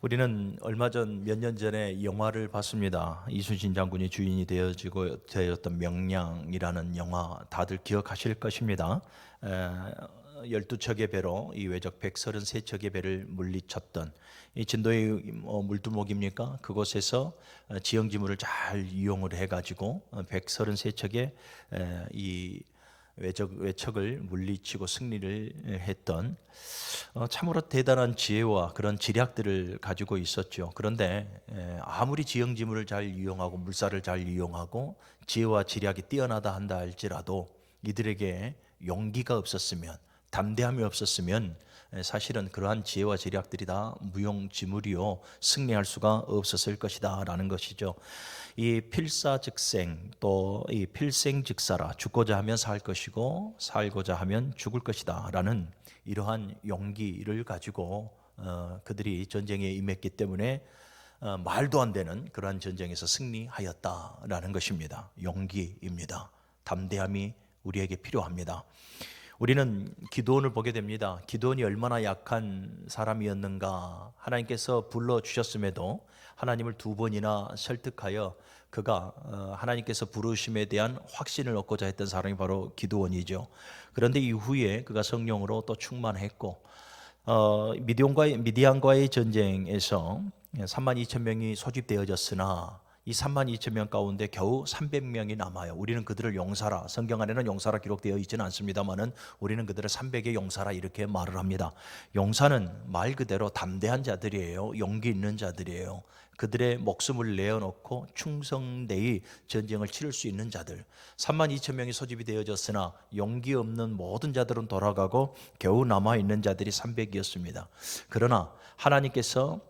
우리는 얼마 전 몇 년 전에 영화를 봤습니다. 이순신 장군이 주인이 되었던 명량이라는 영화 다들 기억하실 것입니다. 12척의 배로 이 외적 133척의 배를 물리쳤던 이 진도의 물두목입니까? 그곳에서 지형지물을 잘 이용을 해가지고 133척의 이 외척을 물리치고 승리를 했던 참으로 대단한 지혜와 그런 지략들을 가지고 있었죠. 그런데 아무리 지형지물을 잘 이용하고 물살을 잘 이용하고 지혜와 지략이 뛰어나다 한다 할지라도 이들에게 용기가 없었으면, 담대함이 없었으면 사실은 그러한 지혜와 지략들이 다 무용지물이요 승리할 수가 없었을 것이다 라는 것이죠. 이 필사즉생, 또 이 필생즉사라, 죽고자 하면 살 것이고 살고자 하면 죽을 것이다 라는 이러한 용기를 가지고 그들이 전쟁에 임했기 때문에 말도 안 되는 그러한 전쟁에서 승리하였다라는 것입니다. 용기입니다. 담대함이 우리에게 필요합니다. 우리는 기드온을 보게 됩니다. 기드온이 얼마나 약한 사람이었는가. 하나님께서 불러주셨음에도 하나님을 두 번이나 설득하여 그가 하나님께서 부르심에 대한 확신을 얻고자 했던 사람이 바로 기드온이죠. 그런데 이후에 그가 성령으로 또 충만했고 미디안과의 전쟁에서 32,000명이 소집되어졌으나 이 32,000명 가운데 겨우 300명이 남아요. 우리는 그들을 용사라, 성경 안에는 용사라 기록되어 있지는 않습니다만은 우리는 그들을 300의 용사라 이렇게 말을 합니다. 용사는 말 그대로 담대한 자들이에요. 용기 있는 자들이에요. 그들의 목숨을 내어놓고 충성되이 전쟁을 치를 수 있는 자들. 32,000명이 소집이 되어졌으나 용기 없는 모든 자들은 돌아가고 겨우 남아있는 자들이 300이었습니다. 그러나 하나님께서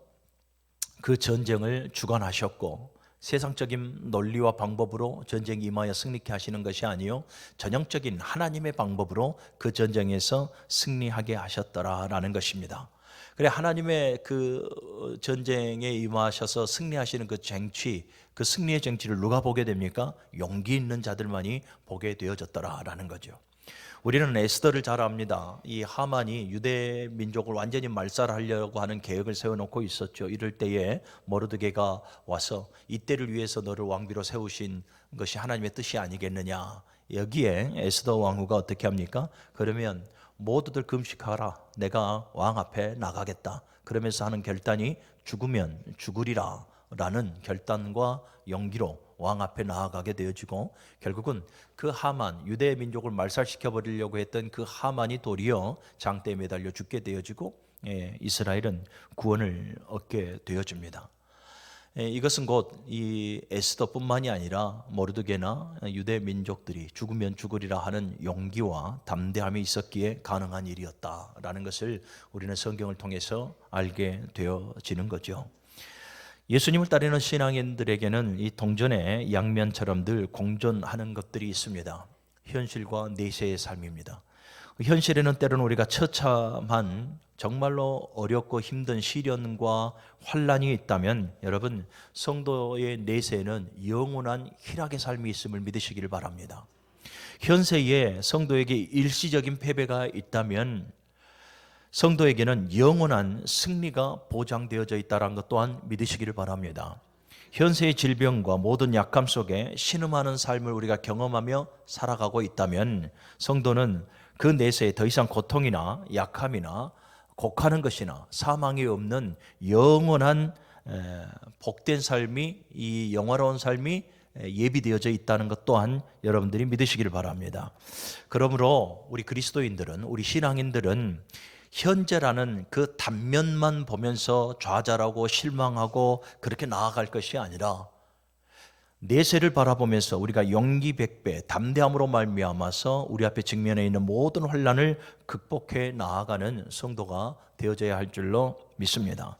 그 전쟁을 주관하셨고 세상적인 논리와 방법으로 전쟁에 임하여 승리케 하시는 것이 아니요 전형적인 하나님의 방법으로 그 전쟁에서 승리하게 하셨더라라는 것입니다. 그래 하나님의 그 전쟁에 임하셔서 승리하시는 그 쟁취, 그 승리의 쟁취를 누가 보게 됩니까? 용기 있는 자들만이 보게 되어졌더라라는 거죠. 우리는 에스더를 잘 압니다. 이 하만이 유대 민족을 완전히 말살하려고 하는 계획을 세워놓고 있었죠. 이럴 때에 모르드게가 와서 이때를 위해서 너를 왕비로 세우신 것이 하나님의 뜻이 아니겠느냐. 여기에 에스더 왕후가 어떻게 합니까? 그러면 모두들 금식하라. 내가 왕 앞에 나가겠다. 그러면서 하는 결단이 죽으면 죽으리라 라는 결단과 용기로 왕 앞에 나아가게 되어지고 결국은 그 하만, 유대 민족을 말살시켜 버리려고 했던 그 하만이 도리어 장대에 매달려 죽게 되어지고 이스라엘은 구원을 얻게 되어집니다. 이것은 곧 이 에스더뿐만이 아니라 모르드게나 유대 민족들이 죽으면 죽으리라 하는 용기와 담대함이 있었기에 가능한 일이었다라는 것을 우리는 성경을 통해서 알게 되어지는 거죠. 예수님을 따르는 신앙인들에게는 이 동전의 양면처럼 늘 공존하는 것들이 있습니다. 현실과 내세의 삶입니다. 현실에는 때로는 우리가 처참한 정말로 어렵고 힘든 시련과 환란이 있다면 여러분 성도의 내세에는 영원한 희락의 삶이 있음을 믿으시기를 바랍니다. 현세에 성도에게 일시적인 패배가 있다면 성도에게는 영원한 승리가 보장되어져 있다는 것 또한 믿으시기를 바랍니다. 현세의 질병과 모든 약함 속에 신음하는 삶을 우리가 경험하며 살아가고 있다면 성도는 그 내세에 더 이상 고통이나 약함이나 곡하는 것이나 사망이 없는 영원한 복된 삶이, 이 영화로운 삶이 예비되어져 있다는 것 또한 여러분들이 믿으시기를 바랍니다. 그러므로 우리 그리스도인들은, 우리 신앙인들은 현재라는 그 단면만 보면서 좌절하고 실망하고 그렇게 나아갈 것이 아니라 내세를 바라보면서 우리가 용기 백배, 담대함으로 말미암아서 우리 앞에 직면해 있는 모든 환난을 극복해 나아가는 성도가 되어져야 할 줄로 믿습니다.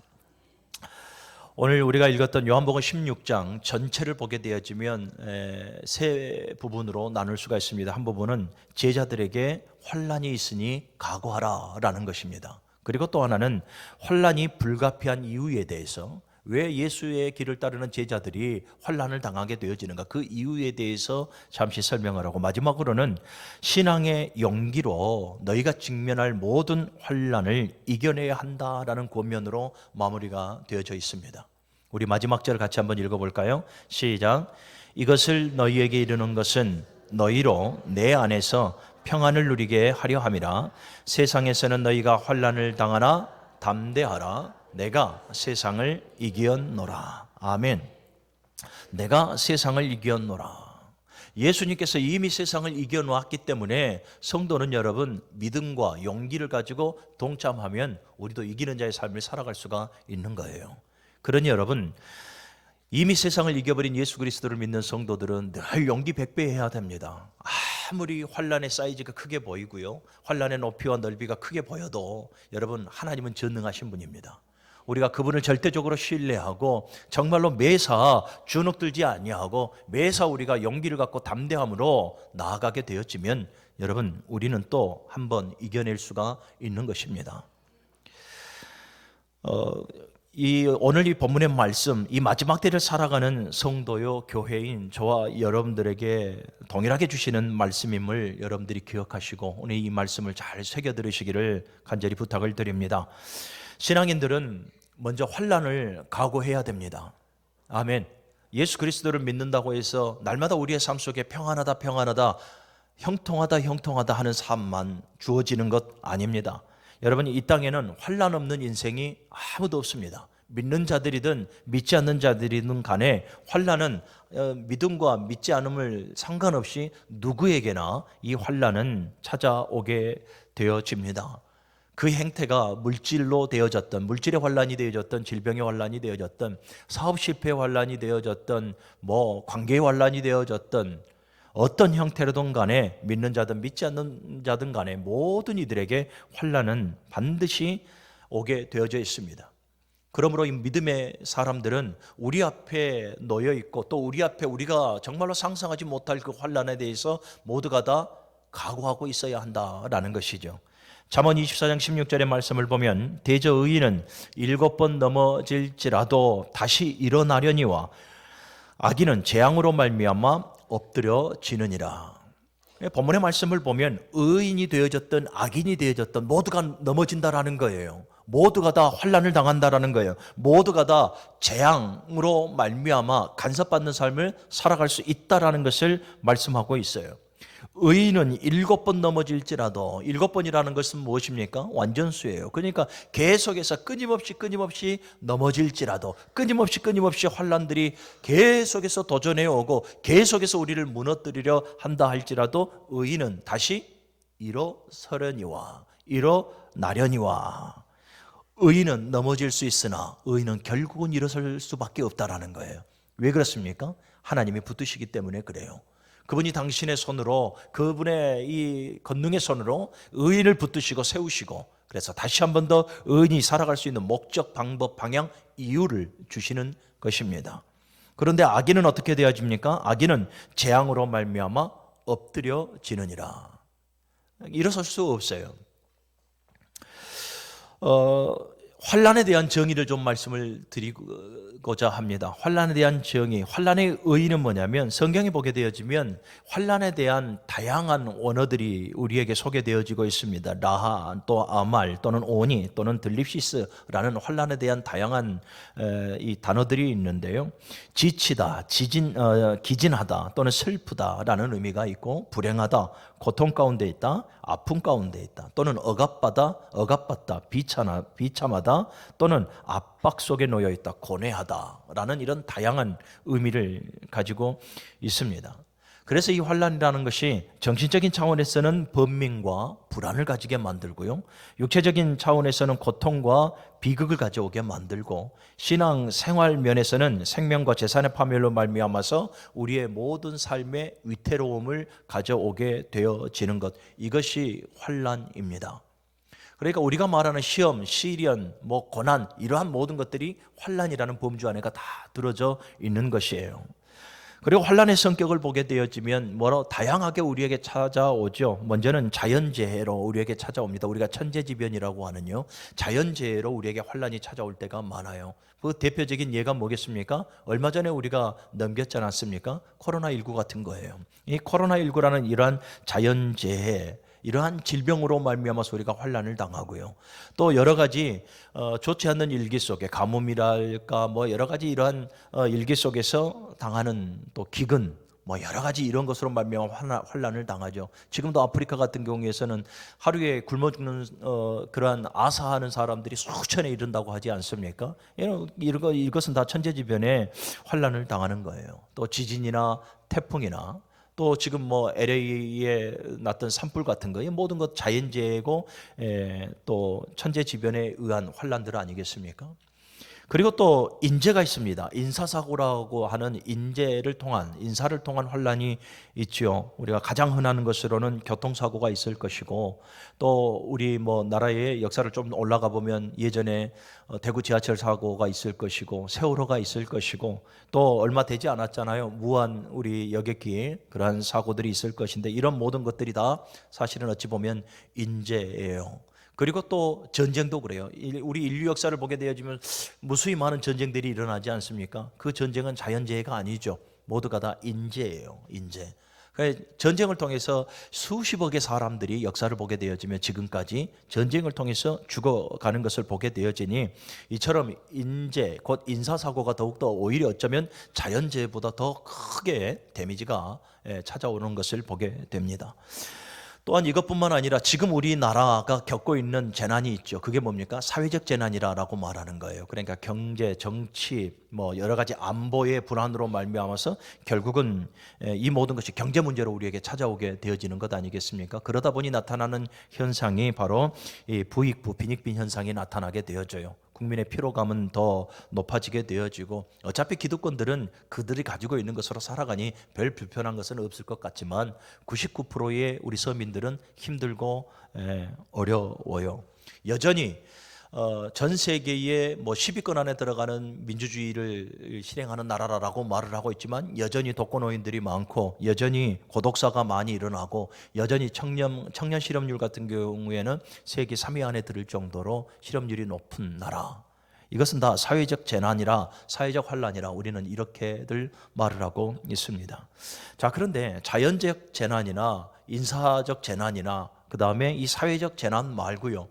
오늘 우리가 읽었던 요한복음 16장 전체를 보게 되어지면 세 부분으로 나눌 수가 있습니다. 한 부분은 제자들에게 환난이 있으니 각오하라 라는 것입니다. 그리고 또 하나는 환난이 불가피한 이유에 대해서 왜 예수의 길을 따르는 제자들이 환난을 당하게 되어지는가? 그 이유에 대해서 잠시 설명을 하고 마지막으로는 신앙의 용기로 너희가 직면할 모든 환난을 이겨내야 한다라는 권면으로 마무리가 되어져 있습니다. 우리 마지막 절 같이 한번 읽어볼까요? 시작. 이것을 너희에게 이르는 것은 너희로 내 안에서 평안을 누리게 하려 함이라. 세상에서는 너희가 환난을 당하나 담대하라. 내가 세상을 이기었노라. 아멘. 내가 세상을 이기었노라. 예수님께서 이미 세상을 이겨놓았기 때문에 성도는 여러분 믿음과 용기를 가지고 동참하면 우리도 이기는 자의 삶을 살아갈 수가 있는 거예요. 그러니 여러분 이미 세상을 이겨버린 예수 그리스도를 믿는 성도들은 늘 용기 백배해야 됩니다. 아무리 환난의 사이즈가 크게 보이고요, 환난의 높이와 넓이가 크게 보여도 여러분 하나님은 전능하신 분입니다. 우리가 그분을 절대적으로 신뢰하고 정말로 매사 주눅들지 아니하고 매사 우리가 용기를 갖고 담대함으로 나아가게 되어지면 여러분 우리는 또 한 번 이겨낼 수가 있는 것입니다. 오늘 이 본문의 말씀, 이 마지막 때를 살아가는 성도요 교회인 저와 여러분들에게 동일하게 주시는 말씀임을 여러분들이 기억하시고 오늘 이 말씀을 잘 새겨 들으시기를 간절히 부탁을 드립니다. 신앙인들은 먼저 환난을 각오해야 됩니다. 아멘. 예수 그리스도를 믿는다고 해서 날마다 우리의 삶 속에 평안하다 평안하다 형통하다 형통하다 하는 삶만 주어지는 것 아닙니다. 여러분 이 땅에는 환난 없는 인생이 아무도 없습니다. 믿는 자들이든 믿지 않는 자들이든 간에 환난은 믿음과 믿지 않음을 상관없이 누구에게나 이 환난은 찾아오게 되어집니다. 그 행태가 물질로 되어졌던, 물질의 환난이 되어졌던, 질병의 환난이 되어졌던, 사업 실패의 환난이 되어졌던, 관계의 환난이 되어졌던 어떤 형태로든 간에 믿는 자든 믿지 않는 자든 간에 모든 이들에게 환난은 반드시 오게 되어져 있습니다. 그러므로 이 믿음의 사람들은 우리 앞에 놓여 있고 또 우리 앞에 우리가 정말로 상상하지 못할 그 환난에 대해서 모두가 다 각오하고 있어야 한다라는 것이죠. 잠언 24장 16절의 말씀을 보면 대저 의인은 7번 넘어질지라도 다시 일어나려니와 악인은 재앙으로 말미암아 엎드려지느니라. 본문의 말씀을 보면 의인이 되어졌든 악인이 되어졌든 모두가 넘어진다라는 거예요. 모두가 다 환난을 당한다라는 거예요. 모두가 다 재앙으로 말미암아 간섭받는 삶을 살아갈 수 있다라는 것을 말씀하고 있어요. 의인은 7번 넘어질지라도 7번이라는 것은 무엇입니까? 완전수예요. 그러니까 계속해서 끊임없이 넘어질지라도 끊임없이 환난들이 계속해서 도전해 오고 계속해서 우리를 무너뜨리려 한다 할지라도 의인은 다시 일어서려니와 일어나려니와. 의인은 넘어질 수 있으나 의인은 결국은 일어설 수밖에 없다라는 거예요. 왜 그렇습니까? 하나님이 붙드시기 때문에 그래요. 그분이 당신의 손으로, 그분의 이 권능의 손으로 의인을 붙드시고 세우시고, 그래서 다시 한 번 더 의인이 살아갈 수 있는 목적, 방법, 방향, 이유를 주시는 것입니다. 그런데 악인은 어떻게 되어집니까? 악인은 재앙으로 말미암아 엎드려지느니라. 일어설 수 없어요. 환난에 대한 정의를 좀 말씀을 드리고자 합니다. 환난에 대한 정의, 환난의 의의는 뭐냐면 성경에 보게 되어지면 환난에 대한 다양한 원어들이 우리에게 소개되어지고 있습니다. 라하, 또 아말, 또는 오니, 또는 들립시스라는 환난에 대한 다양한 이 단어들이 있는데요. 지치다, 기진하다, 또는 슬프다라는 의미가 있고, 불행하다, 고통 가운데 있다, 아픔 가운데 있다, 또는 억압받다, 비참하다, 또는 압박 속에 놓여 있다, 고뇌하다라는 이런 다양한 의미를 가지고 있습니다. 그래서 이 환난이라는 것이 정신적인 차원에서는 번민과 불안을 가지게 만들고요, 육체적인 차원에서는 고통과 비극을 가져오게 만들고, 신앙 생활 면에서는 생명과 재산의 파멸로 말미암아서 우리의 모든 삶의 위태로움을 가져오게 되어지는 것, 이것이 환난입니다. 그러니까 우리가 말하는 시험, 시련, 고난, 이러한 모든 것들이 환난이라는 범주 안에가 다 들어져 있는 것이에요. 그리고 환란의 성격을 보게 되어지면 다양하게 우리에게 찾아오죠. 먼저는 자연재해로 우리에게 찾아옵니다. 우리가 천재지변이라고 하는요, 자연재해로 우리에게 환란이 찾아올 때가 많아요. 그 대표적인 예가 뭐겠습니까? 얼마 전에 우리가 넘겼지 않았습니까? 코로나19 같은 거예요. 이 코로나19라는 이러한 자연재해, 이러한 질병으로 말미암아서 우리가 환난을 당하고요. 또 여러 가지 좋지 않는 일기 속에 가뭄이랄까 여러 가지 이러한 일기 속에서 당하는 또 기근, 여러 가지 이런 것으로 말미암아 환난을 당하죠. 지금도 아프리카 같은 경우에서는 하루에 굶어 죽는 그러한 아사하는 사람들이 수천에 이른다고 하지 않습니까? 이것은 다 천재지변에 환난을 당하는 거예요. 또 지진이나 태풍이나 또 지금 LA에 났던 산불 같은 거, 이 모든 것 자연재해고 또 천재지변에 의한 환란들 아니겠습니까? 그리고 또 인재가 있습니다. 인사사고라고 하는 인사를 통한 환란이 있죠. 우리가 가장 흔한 것으로는 교통사고가 있을 것이고, 또 우리 나라의 역사를 좀 올라가 보면 예전에 대구 지하철 사고가 있을 것이고, 세월호가 있을 것이고, 또 얼마 되지 않았잖아요. 무한 우리 여객기 그러한 사고들이 있을 것인데, 이런 모든 것들이 다 사실은 어찌 보면 인재예요. 그리고 또 전쟁도 그래요. 우리 인류 역사를 보게 되어지면 무수히 많은 전쟁들이 일어나지 않습니까? 그 전쟁은 자연재해가 아니죠. 모두가 다 인재예요. 인재. 전쟁을 통해서 수십억의 사람들이 역사를 보게 되어지면 지금까지 전쟁을 통해서 죽어가는 것을 보게 되어지니, 이처럼 인재, 곧 인사사고가 더욱더 오히려 어쩌면 자연재해보다 더 크게 데미지가 찾아오는 것을 보게 됩니다. 또한 이것뿐만 아니라 지금 우리나라가 겪고 있는 재난이 있죠. 그게 뭡니까? 사회적 재난이라고 말하는 거예요. 그러니까 경제, 정치, 여러 가지 안보의 불안으로 말미암아서 결국은 이 모든 것이 경제 문제로 우리에게 찾아오게 되어지는 것 아니겠습니까? 그러다 보니 나타나는 현상이 바로 이 부익부, 빈익빈 현상이 나타나게 되어져요. 국민의 피로감은 더 높아지게 되어지고, 어차피 기득권들은 그들이 가지고 있는 것으로 살아가니 별 불편한 것은 없을 것 같지만 99%의 우리 서민들은 힘들고 어려워요. 여전히 전 세계의 10위권 안에 들어가는 민주주의를 실행하는 나라라고 말을 하고 있지만, 여전히 독거노인들이 많고, 여전히 고독사가 많이 일어나고, 여전히 청년 실업률 같은 경우에는 세계 3위 안에 들을 정도로 실업률이 높은 나라. 이것은 다 사회적 재난이라, 사회적 환란이라 우리는 이렇게들 말을 하고 있습니다. 자, 그런데 자연적 재난이나 인사적 재난이나 그 다음에 이 사회적 재난 말고요,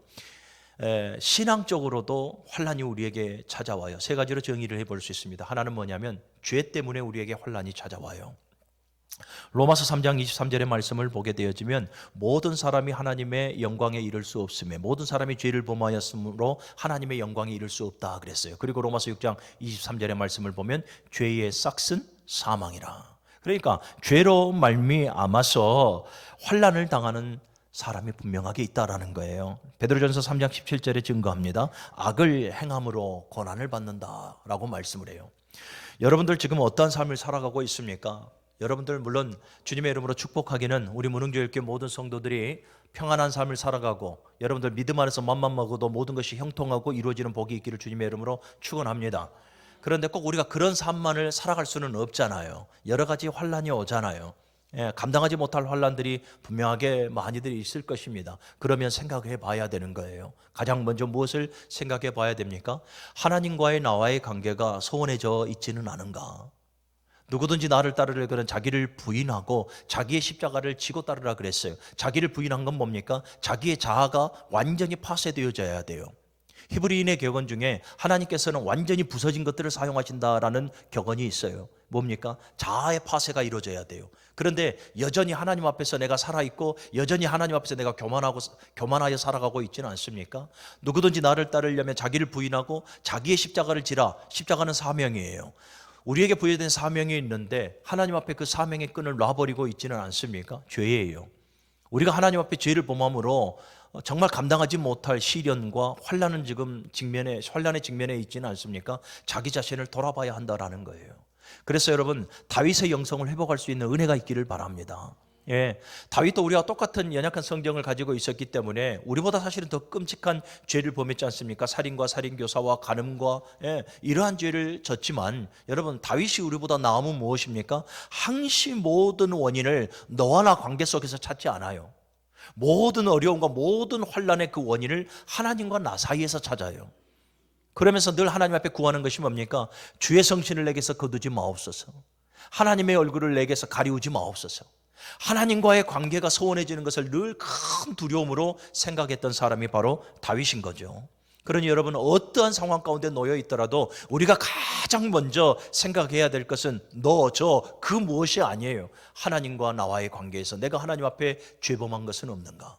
신앙적으로도 환란이 우리에게 찾아와요. 세 가지로 정의를 해볼 수 있습니다. 하나는 뭐냐면 죄 때문에 우리에게 환란이 찾아와요. 로마서 3장 23절의 말씀을 보게 되어지면, 모든 사람이 하나님의 영광에 이를 수 없으며 모든 사람이 죄를 범하였으므로 하나님의 영광에 이를 수 없다 그랬어요. 그리고 로마서 6장 23절의 말씀을 보면 죄의 싹은 사망이라. 그러니까 죄로 말미암아서 환란을 당하는 사람이 분명하게 있다라는 거예요. 베드로전서 3장 17절에 증거합니다. 악을 행함으로 고난을 받는다라고 말씀을 해요. 여러분들 지금 어떠한 삶을 살아가고 있습니까? 여러분들 물론 주님의 이름으로 축복하기는 우리 무능교회교회 모든 성도들이 평안한 삶을 살아가고, 여러분들 믿음 안에서 맘만 먹어도 모든 것이 형통하고 이루어지는 복이 있기를 주님의 이름으로 축원합니다. 그런데 꼭 우리가 그런 삶만을 살아갈 수는 없잖아요. 여러 가지 환란이 오잖아요. 감당하지 못할 환란들이 분명하게 많이들 있을 것입니다. 그러면 생각해 봐야 되는 거예요. 가장 먼저 무엇을 생각해 봐야 됩니까? 하나님과의 나와의 관계가 소원해져 있지는 않은가? 누구든지 나를 따르려거든 자기를 부인하고 자기의 십자가를 지고 따르라 그랬어요. 자기를 부인한 건 뭡니까? 자기의 자아가 완전히 파쇄되어져야 돼요. 히브리인의 격언 중에 하나님께서는 완전히 부서진 것들을 사용하신다라는 격언이 있어요. 뭡니까? 자아의 파쇄가 이루어져야 돼요. 그런데 여전히 하나님 앞에서 내가 살아있고, 여전히 하나님 앞에서 내가 교만하여 살아가고 있지는 않습니까? 누구든지 나를 따르려면 자기를 부인하고 자기의 십자가를 지라. 십자가는 사명이에요. 우리에게 부여된 사명이 있는데 하나님 앞에 그 사명의 끈을 놔버리고 있지는 않습니까? 죄예요. 우리가 하나님 앞에 죄를 범함으로 정말 감당하지 못할 시련과 환란의 직면에 있지는 않습니까? 자기 자신을 돌아봐야 한다라는 거예요. 그래서 여러분, 다윗의 영성을 회복할 수 있는 은혜가 있기를 바랍니다. 예, 다윗도 우리와 똑같은 연약한 성정을 가지고 있었기 때문에 우리보다 사실은 더 끔찍한 죄를 범했지 않습니까? 살인과 살인교사와 간음과 이러한 죄를 졌지만 여러분, 다윗이 우리보다 나음은 무엇입니까? 항시 모든 원인을 너와 나 관계 속에서 찾지 않아요. 모든 어려움과 모든 환난의 그 원인을 하나님과 나 사이에서 찾아요. 그러면서 늘 하나님 앞에 구하는 것이 뭡니까? 주의 성신을 내게서 거두지 마옵소서. 하나님의 얼굴을 내게서 가리우지 마옵소서. 하나님과의 관계가 소원해지는 것을 늘 큰 두려움으로 생각했던 사람이 바로 다윗인 거죠. 그러니 여러분, 어떠한 상황 가운데 놓여 있더라도 우리가 가장 먼저 생각해야 될 것은 너, 저, 그 무엇이 아니에요. 하나님과 나와의 관계에서 내가 하나님 앞에 죄범한 것은 없는가?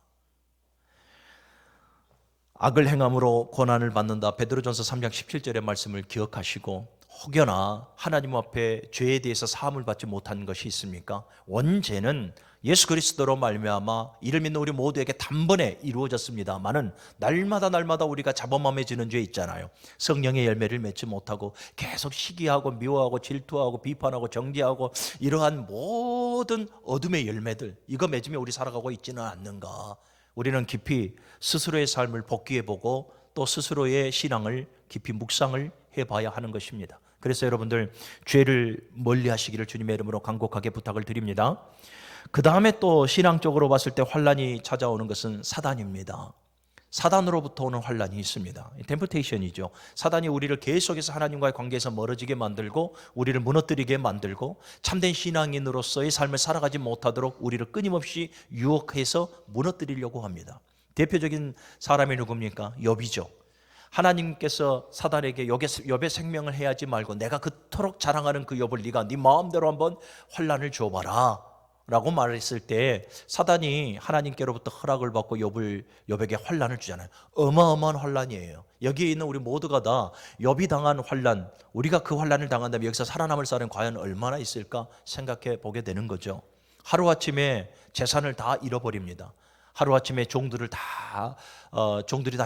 악을 행함으로 고난을 받는다. 베드로전서 3장 17절의 말씀을 기억하시고, 혹여나 하나님 앞에 죄에 대해서 사함을 받지 못한 것이 있습니까? 원죄는 예수 그리스도로 말미암아 이를 믿는 우리 모두에게 단번에 이루어졌습니다만은 날마다 우리가 잡아먹혀지는 죄 있잖아요. 성령의 열매를 맺지 못하고 계속 시기하고 미워하고 질투하고 비판하고 정죄하고 이러한 모든 어둠의 열매들, 이거 맺으며 우리 살아가고 있지는 않는가? 우리는 깊이 스스로의 삶을 복귀해보고 또 스스로의 신앙을 깊이 묵상을 해봐야 하는 것입니다. 그래서 여러분들, 죄를 멀리하시기를 주님의 이름으로 간곡하게 부탁을 드립니다. 그 다음에 또 신앙적으로 봤을 때 환난이 찾아오는 것은 사단입니다. 사단으로부터 오는 환난이 있습니다. 템프테이션이죠. 사단이 우리를 계속해서 하나님과의 관계에서 멀어지게 만들고 우리를 무너뜨리게 만들고 참된 신앙인으로서의 삶을 살아가지 못하도록 우리를 끊임없이 유혹해서 무너뜨리려고 합니다. 대표적인 사람이 누굽니까? 욥이죠. 하나님께서 사단에게 욥의 생명을 해하지 말고 내가 그토록 자랑하는 그 욥을 네가 네 마음대로 한번 환난을 줘봐라 라고 말했을 때 사단이 하나님께로부터 허락을 받고 욥에게 환난을 주잖아요. 어마어마한 환난이에요. 여기에 있는 우리 모두가 다 욥이 당한 환난, 우리가 그 환난을 당한다면 여기서 살아남을 사람은 과연 얼마나 있을까 생각해 보게 되는 거죠. 하루아침에 재산을 다 잃어버립니다. 하루아침에 종들이 다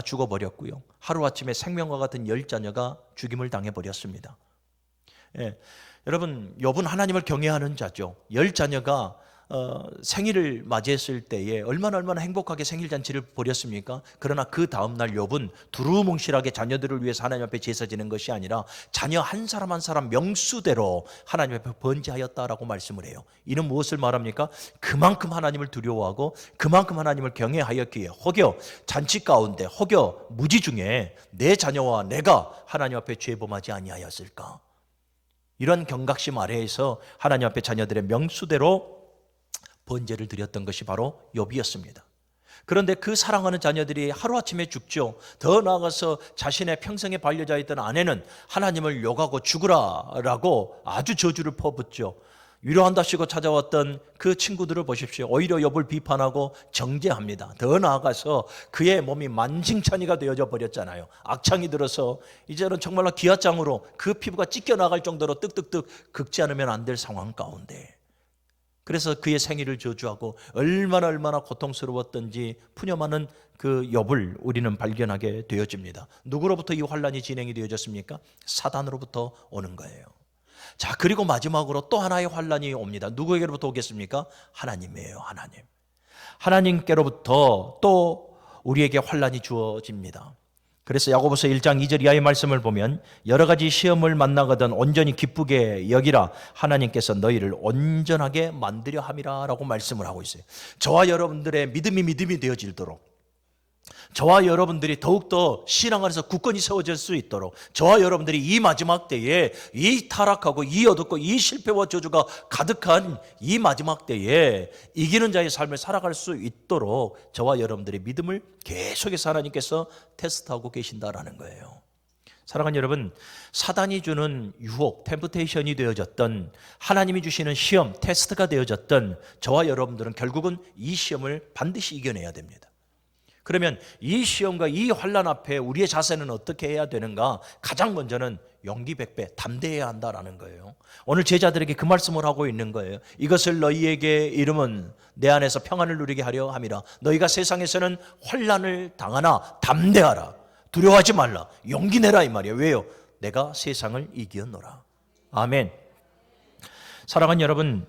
죽어버렸고요. 하루아침에 생명과 같은 10자녀가 죽임을 당해버렸습니다. 예, 여러분, 욥은 하나님을 경외하는 자죠. 10자녀가 생일을 맞이했을 때에 얼마나 행복하게 생일잔치를 벌였습니까? 그러나 그 다음날 욥은 두루뭉실하게 자녀들을 위해서 하나님 앞에 제사 지는 것이 아니라 자녀 한 사람 한 사람 명수대로 하나님 앞에 번제하였다라고 말씀을 해요. 이는 무엇을 말합니까? 그만큼 하나님을 두려워하고 그만큼 하나님을 경외하였기에 혹여 잔치 가운데 혹여 무지 중에 내 자녀와 내가 하나님 앞에 죄범하지 아니하였을까? 이런 경각심 아래에서 하나님 앞에 자녀들의 명수대로 번제를 드렸던 것이 바로 욥이었습니다. 그런데 그 사랑하는 자녀들이 하루아침에 죽죠. 더 나아가서 자신의 평생에 반려자였던 아내는 하나님을 욕하고 죽으라라고 아주 저주를 퍼붓죠. 위로한다시고 찾아왔던 그 친구들을 보십시오. 오히려 욥을 비판하고 정죄합니다. 더 나아가서 그의 몸이 만신창이가 되어져 버렸잖아요. 악창이 들어서 이제는 정말로 기아장으로 그 피부가 찢겨나갈 정도로 뜨뜻뜨 긁지 않으면 안 될 상황 가운데, 그래서 그의 생일을 저주하고 얼마나 고통스러웠던지 푸념하는 그 욥을 우리는 발견하게 되어집니다. 누구로부터 이 환난이 진행이 되어졌습니까? 사단으로부터 오는 거예요. 자, 그리고 마지막으로 또 하나의 환난이 옵니다. 누구에게로부터 오겠습니까? 하나님이에요. 하나님께로부터 또 우리에게 환난이 주어집니다. 그래서 야고보서 1장 2절 이하의 말씀을 보면 여러 가지 시험을 만나거든 온전히 기쁘게 여기라 하나님께서 너희를 온전하게 만들려 함이라 라고 말씀을 하고 있어요. 저와 여러분들의 믿음이 되어지도록, 저와 여러분들이 더욱더 신앙 안에서 굳건히 세워질 수 있도록, 저와 여러분들이 이 마지막 때에 이 타락하고 이 어둡고 이 실패와 저주가 가득한 이 마지막 때에 이기는 자의 삶을 살아갈 수 있도록 저와 여러분들의 믿음을 계속해서 하나님께서 테스트하고 계신다라는 거예요. 사랑하는 여러분, 사단이 주는 유혹, 템프테이션이 되어졌던, 하나님이 주시는 시험, 테스트가 되어졌던 저와 여러분들은 결국은 이 시험을 반드시 이겨내야 됩니다. 그러면 이 시험과 이 환난 앞에 우리의 자세는 어떻게 해야 되는가? 가장 먼저는 용기 100배 담대해야 한다라는 거예요. 오늘 제자들에게 그 말씀을 하고 있는 거예요. 이것을 너희에게 이름은 내 안에서 평안을 누리게 하려 함이라. 너희가 세상에서는 환난을 당하나 담대하라. 두려워하지 말라. 용기 내라 이 말이에요. 왜요? 내가 세상을 이기었노라. 아멘. 사랑하는 여러분,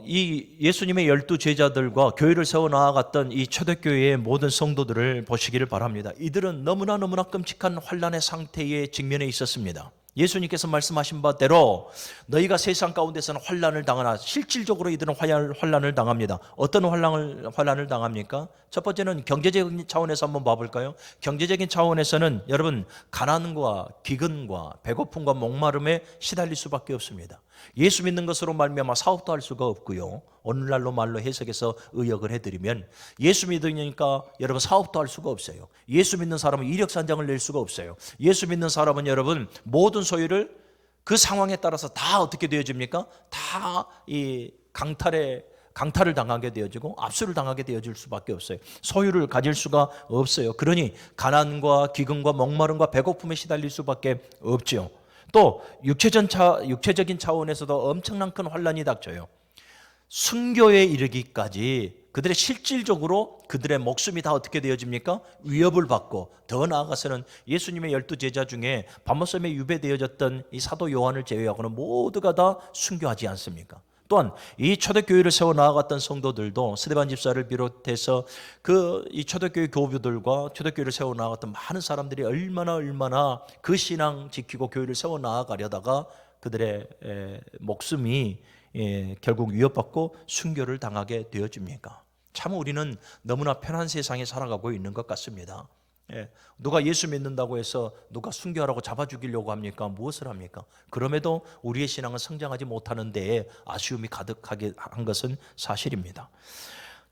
이 예수님의 12제자들과 교회를 세워 나아갔던 이 초대교회의 모든 성도들을 보시기를 바랍니다. 이들은 너무나 끔찍한 환난의 상태에 직면해 있었습니다. 예수님께서 말씀하신 바대로 너희가 세상 가운데서는 환난을 당하나, 실질적으로 이들은 환난을 당합니다. 어떤 환난을 당합니까? 첫 번째는 경제적인 차원에서 한번 봐볼까요? 경제적인 차원에서는 여러분, 가난과 기근과 배고픔과 목마름에 시달릴 수밖에 없습니다. 예수 믿는 것으로 말미암아 사업도 할 수가 없고요. 오늘날로 말로 해석해서 의역을 해드리면, 예수 믿으니까 여러분 사업도 할 수가 없어요. 예수 믿는 사람은 이력산장을 낼 수가 없어요. 예수 믿는 사람은 여러분 모든 소유를 그 상황에 따라서 다 어떻게 되어집니까? 다 이 강탈을 당하게 되어지고 압수를 당하게 되어질 수밖에 없어요. 소유를 가질 수가 없어요. 그러니 가난과 기근과 목마름과 배고픔에 시달릴 수밖에 없죠. 또 육체적인 차원에서도 엄청난 큰 환난이 닥쳐요. 순교에 이르기까지 그들의 실질적으로 그들의 목숨이 다 어떻게 되어집니까? 위협을 받고, 더 나아가서는 예수님의 12제자 중에 밤모섬에 유배되어졌던 이 사도 요한을 제외하고는 모두가 다 순교하지 않습니까? 또한 이 초대교회를 세워 나아갔던 성도들도 스데반 집사를 비롯해서 이 초대교회 교부들과 초대교회를 세워 나아갔던 많은 사람들이 얼마나 그 신앙 지키고 교회를 세워 나아가려다가 그들의 목숨이 결국 위협받고 순교를 당하게 되어집니까? 참 우리는 너무나 편한 세상에 살아가고 있는 것 같습니다. 누가 예수 믿는다고 해서 누가 순교하라고 잡아 죽이려고 합니까? 무엇을 합니까? 그럼에도 우리의 신앙은 성장하지 못하는 데에 아쉬움이 가득하게 한 것은 사실입니다.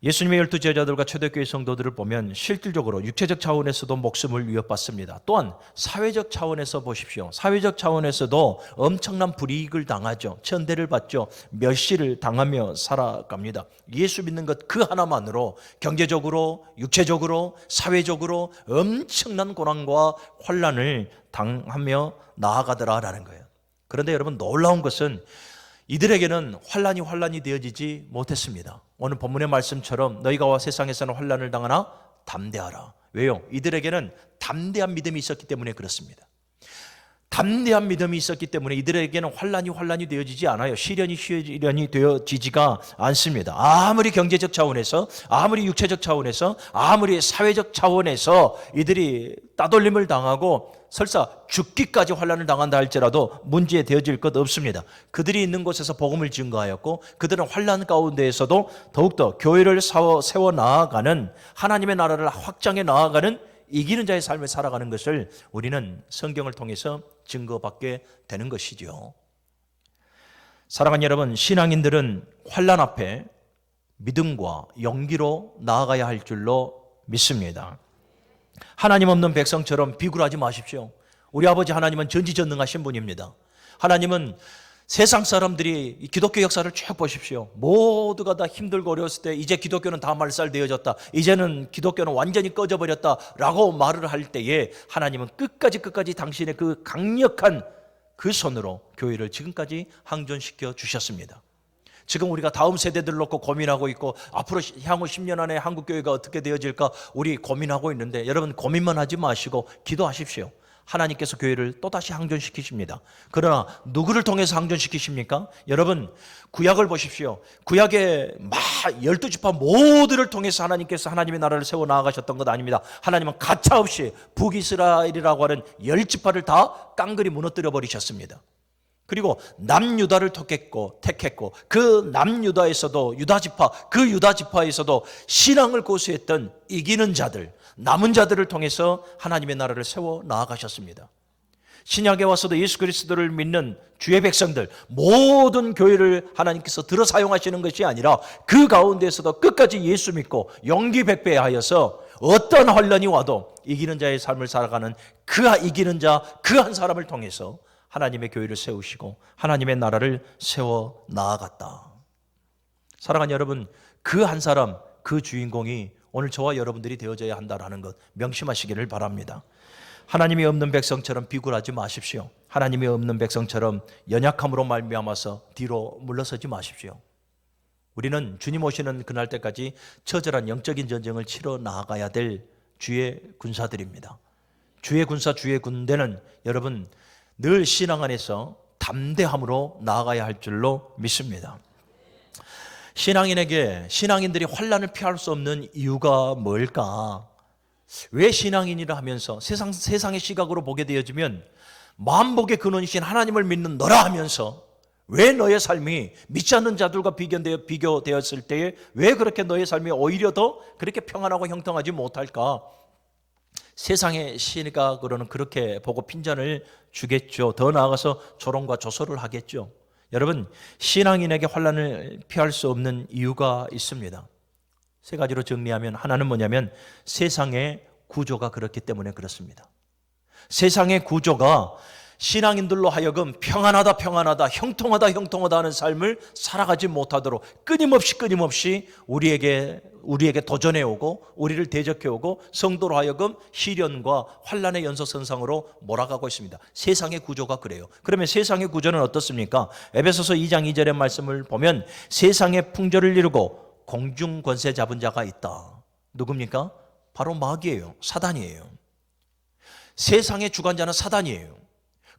예수님의 12제자들과 초대교회 성도들을 보면 실질적으로 육체적 차원에서도 목숨을 위협받습니다. 또한 사회적 차원에서 보십시오. 사회적 차원에서도 엄청난 불이익을 당하죠. 천대를 받죠. 멸시를 당하며 살아갑니다. 예수 믿는 것 그 하나만으로 경제적으로, 육체적으로, 사회적으로 엄청난 고난과 환난을 당하며 나아가더라라는 거예요. 그런데 여러분, 놀라운 것은 이들에게는 환난이 되어지지 못했습니다. 오늘 본문의 말씀처럼 너희가 세상에서는 환난을 당하나 담대하라. 왜요? 이들에게는 담대한 믿음이 있었기 때문에 그렇습니다. 담대한 믿음이 있었기 때문에 이들에게는 환난이 되어지지 않아요. 시련이 되어지지가 않습니다. 아무리 경제적 차원에서, 아무리 육체적 차원에서, 아무리 사회적 차원에서 이들이 따돌림을 당하고 설사 죽기까지 환난을 당한다 할지라도 문제 되어질 것 없습니다. 그들이 있는 곳에서 복음을 증거하였고, 그들은 환난 가운데에서도 더욱더 교회를 세워 나아가는, 하나님의 나라를 확장해 나아가는 이기는 자의 삶을 살아가는 것을 우리는 성경을 통해서 증거받게 되는 것이죠. 사랑하는 여러분, 신앙인들은 환난 앞에 믿음과 용기로 나아가야 할 줄로 믿습니다. 하나님 없는 백성처럼 비굴하지 마십시오. 우리 아버지 하나님은 전지전능하신 분입니다. 하나님은 세상 사람들이 기독교 역사를 쭉 보십시오. 모두가 다 힘들고 어려웠을 때 이제 기독교는 다 말살되어졌다, 이제는 기독교는 완전히 꺼져버렸다 라고 말을 할 때에 하나님은 끝까지 당신의 그 강력한 그 손으로 교회를 지금까지 항존시켜 주셨습니다. 지금 우리가 다음 세대들 놓고 고민하고 있고, 앞으로 향후 10년 안에 한국교회가 어떻게 되어질까 우리 고민하고 있는데, 여러분 고민만 하지 마시고 기도하십시오. 하나님께서 교회를 또다시 항존시키십니다. 그러나 누구를 통해서 항존시키십니까? 여러분, 구약을 보십시오. 구약의 12지파 모두를 통해서 하나님께서 하나님의 나라를 세워 나아가셨던 것 아닙니다. 하나님은 가차없이 북이스라엘이라고 하는 10지파를 다 깡그리 무너뜨려 버리셨습니다. 그리고 남유다를 택했고 그 남유다에서도 유다지파에서도 신앙을 고수했던 이기는 자들, 남은 자들을 통해서 하나님의 나라를 세워 나아가셨습니다. 신약에 와서도 예수 그리스도를 믿는 주의 백성들, 모든 교회를 하나님께서 들어 사용하시는 것이 아니라 그 가운데에서도 끝까지 예수 믿고 용기 백배하여서 어떤 환난이 와도 이기는 자의 삶을 살아가는 그 이기는 자 그 한 사람을 통해서 하나님의 교회를 세우시고 하나님의 나라를 세워 나아갔다. 사랑하는 여러분, 그 한 사람, 그 주인공이 오늘 저와 여러분들이 되어져야 한다는 것 명심하시기를 바랍니다. 하나님이 없는 백성처럼 비굴하지 마십시오. 하나님이 없는 백성처럼 연약함으로 말미암아서 뒤로 물러서지 마십시오. 우리는 주님 오시는 그날 때까지 처절한 영적인 전쟁을 치러 나아가야 될 주의 군사들입니다. 주의 군사, 주의 군대는 여러분 늘 신앙 안에서 담대함으로 나아가야 할 줄로 믿습니다. 신앙인들이 환난을 피할 수 없는 이유가 뭘까? 왜 신앙인이라 하면서 세상의 시각으로 보게 되어지면 만복의 근원이신 하나님을 믿는 너라 하면서 왜 너의 삶이 믿지 않는 자들과 비교되었을 때에 왜 그렇게 너의 삶이 오히려 더 그렇게 평안하고 형통하지 못할까? 세상의 시각으로는 그렇게 보고 핀잔을 주겠죠. 더 나아가서 조롱과 조소를 하겠죠. 여러분, 신앙인에게 환난을 피할 수 없는 이유가 있습니다. 세 가지로 정리하면 하나는 뭐냐면 세상의 구조가 그렇기 때문에 그렇습니다. 세상의 구조가 신앙인들로 하여금 평안하다 형통하다 하는 삶을 살아가지 못하도록 끊임없이 우리에게 도전해 오고 우리를 대적해 오고 성도로 하여금 시련과 환난의 연속선상으로 몰아가고 있습니다. 세상의 구조가 그래요. 그러면 세상의 구조는 어떻습니까? 에베소서 2장 2절의 말씀을 보면 세상의 풍조를 이루고 공중 권세 잡은 자가 있다. 누굽니까? 바로 마귀예요. 사단이에요. 세상의 주관자는 사단이에요.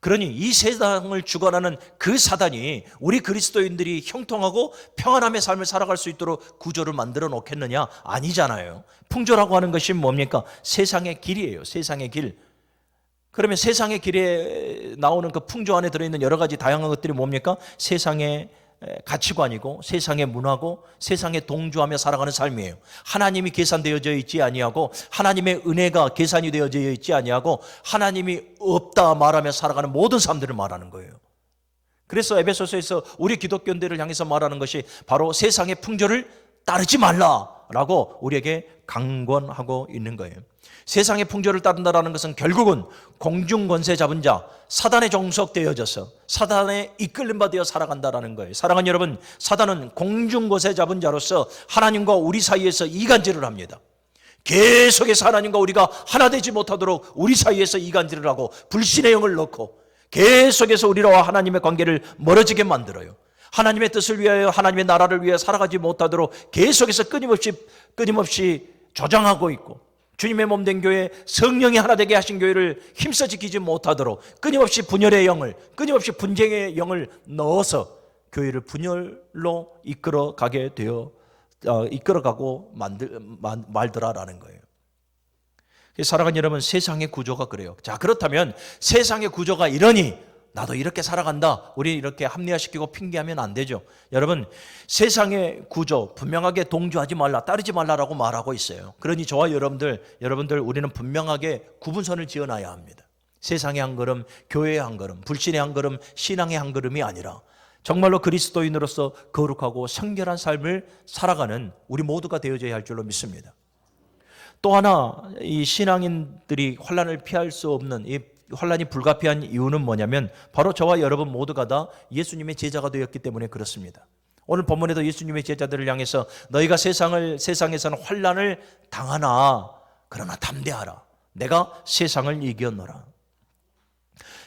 그러니 이 세상을 주관하는 그 사단이 우리 그리스도인들이 형통하고 평안함의 삶을 살아갈 수 있도록 구조를 만들어 놓겠느냐? 아니잖아요. 풍조라고 하는 것이 뭡니까? 세상의 길이에요. 세상의 길. 그러면 세상의 길에 나오는 그 풍조 안에 들어있는 여러 가지 다양한 것들이 뭡니까? 세상의 가치관이고 세상의 문화고 세상에 동조하며 살아가는 삶이에요. 하나님이 계산되어져 있지 아니하고 하나님의 은혜가 계산이 되어져 있지 아니하고 하나님이 없다 말하며 살아가는 모든 사람들을 말하는 거예요. 그래서 에베소서에서 우리 기독교인들을 향해서 말하는 것이 바로 세상의 풍조를 따르지 말라라고 우리에게 강권하고 있는 거예요. 세상의 풍조를 따른다는 것은 결국은 공중권세 잡은 자, 사단에 종속되어져서 사단에 이끌림 받아 살아간다는 거예요. 사랑하는 여러분, 사단은 공중권세 잡은 자로서 하나님과 우리 사이에서 이간질을 합니다. 계속해서 하나님과 우리가 하나 되지 못하도록 우리 사이에서 이간질을 하고 불신의 영을 넣고 계속해서 우리와 하나님의 관계를 멀어지게 만들어요. 하나님의 뜻을 위하여 하나님의 나라를 위해 살아가지 못하도록 계속해서 끊임없이 조장하고 있고 주님의 몸된 교회, 성령이 하나 되게 하신 교회를 힘써 지키지 못하도록 끊임없이 분열의 영을, 끊임없이 분쟁의 영을 넣어서 교회를 분열로 이끌어가고 말더라라는 거예요. 사랑하는 여러분, 세상의 구조가 그래요. 자, 그렇다면 세상의 구조가 이러니 나도 이렇게 살아간다. 우리 이렇게 합리화시키고 핑계하면 안 되죠. 여러분, 세상의 구조 분명하게 동조하지 말라, 따르지 말라라고 말하고 있어요. 그러니 저와 여러분들 우리는 분명하게 구분선을 지어놔야 합니다. 세상의 한 걸음, 교회의 한 걸음, 불신의 한 걸음, 신앙의 한 걸음이 아니라 정말로 그리스도인으로서 거룩하고 성결한 삶을 살아가는 우리 모두가 되어져야 할 줄로 믿습니다. 또 하나, 이 신앙인들이 환난을 피할 수 없는 이 환난이 불가피한 이유는 뭐냐면 바로 저와 여러분 모두가 다 예수님의 제자가 되었기 때문에 그렇습니다. 오늘 본문에도 예수님의 제자들을 향해서 너희가 세상에서는 환난을 당하나 그러나 담대하라. 내가 세상을 이겼노라.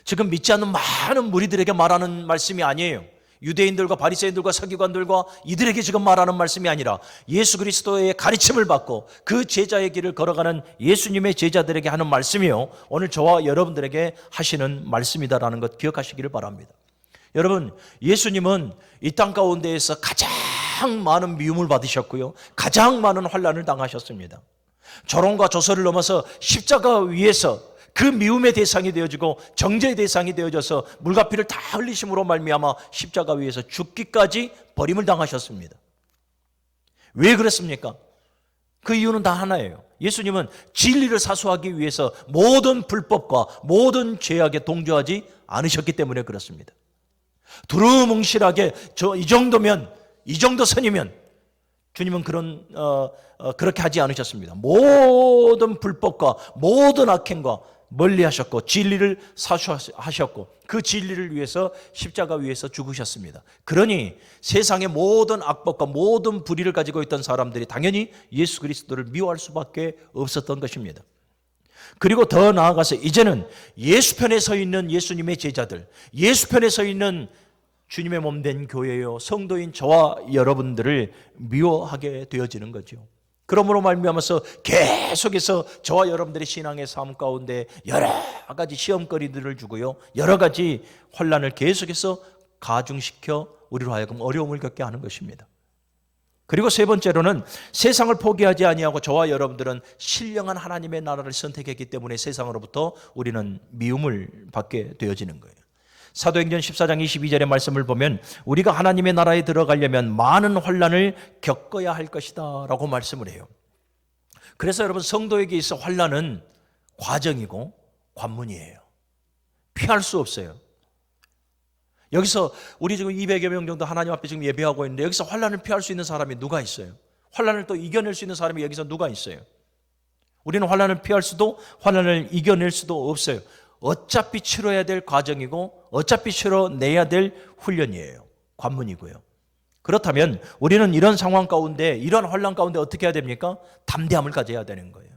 지금 믿지 않는 많은 무리들에게 말하는 말씀이 아니에요. 유대인들과 바리새인들과 서기관들과 이들에게 지금 말하는 말씀이 아니라 예수 그리스도의 가르침을 받고 그 제자의 길을 걸어가는 예수님의 제자들에게 하는 말씀이요, 오늘 저와 여러분들에게 하시는 말씀이다라는 것 기억하시기를 바랍니다. 여러분, 예수님은 이 땅 가운데에서 가장 많은 미움을 받으셨고요, 가장 많은 환난을 당하셨습니다. 조롱과 조소를 넘어서 십자가 위에서 그 미움의 대상이 되어지고 정죄의 대상이 되어져서 물과 피를 다 흘리심으로 말미암아 십자가 위에서 죽기까지 버림을 당하셨습니다. 왜 그랬습니까? 그 이유는 다 하나예요. 예수님은 진리를 사수하기 위해서 모든 불법과 모든 죄악에 동조하지 않으셨기 때문에 그렇습니다. 두루뭉실하게 이 정도 선이면 주님은 그렇게 하지 않으셨습니다. 모든 불법과 모든 악행과 멀리하셨고 진리를 사수하셨고 그 진리를 위해서 십자가 위에서 죽으셨습니다. 그러니 세상의 모든 악법과 모든 불의를 가지고 있던 사람들이 당연히 예수 그리스도를 미워할 수밖에 없었던 것입니다. 그리고 더 나아가서 이제는 예수 편에 서 있는 예수님의 제자들, 예수 편에 서 있는 주님의 몸된 교회요, 성도인 저와 여러분들을 미워하게 되어지는 거죠. 그러므로 말미암아서 계속해서 저와 여러분들의 신앙의 삶 가운데 여러 가지 시험거리들을 주고요, 여러 가지 환난을 계속해서 가중시켜 우리로 하여금 어려움을 겪게 하는 것입니다. 그리고 세 번째로는 세상을 포기하지 아니하고 저와 여러분들은 신령한 하나님의 나라를 선택했기 때문에 세상으로부터 우리는 미움을 받게 되어지는 거예요. 사도행전 14장 22절의 말씀을 보면 우리가 하나님의 나라에 들어가려면 많은 환난을 겪어야 할 것이다 라고 말씀을 해요. 그래서 여러분, 성도에게 있어 환난은 과정이고 관문이에요. 피할 수 없어요. 여기서 우리 지금 200여 명 정도 하나님 앞에 지금 예배하고 있는데 여기서 환난을 피할 수 있는 사람이 누가 있어요? 환난을 또 이겨낼 수 있는 사람이 여기서 누가 있어요? 우리는 환난을 피할 수도 환난을 이겨낼 수도 없어요. 어차피 치러야 될 과정이고 어차피 치러내야 될 훈련이에요. 관문이고요. 그렇다면 우리는 이런 상황 가운데, 이런 환난 가운데 어떻게 해야 됩니까? 담대함을 가져야 되는 거예요.